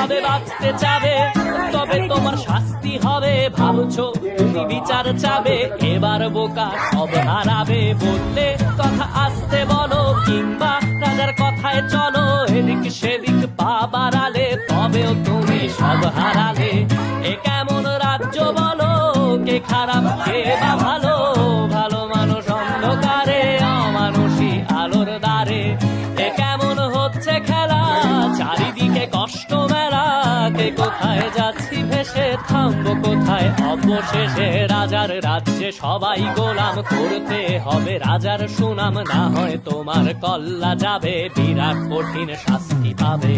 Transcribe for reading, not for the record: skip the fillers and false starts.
ভাবে বাঁচতে চাবে, তবে তোমার শাস্তি হবে। ভাবছো তুমি বিচার চাবে, এবার বোকা সব হারাবে। বললে কথা আসতে বলো, কিংবা রাজার কথায় চলো, এদিক সেদিক পা বাড়ালে তবেও তুমি সব হারালে। এ কেমন রাজ্য বলো, কে খারাপ কে বা ভালো? ভালো মানুষ অন্ধকারে, অমানুষী আলোর দ্বারে। এ কেমন হচ্ছে খেলা, চারিদিকে কষ্ট মেলা। কে কোথায় যাচ্ছি ভেসে, থামবো কোথায় অবশেষে? রাজার রাজ্যে সবাই গোলাম, করতে হবে রাজার সুনাম। না হয় তোমার কল্লা যাবে, বিরাট কঠিন শাস্তি পাবে।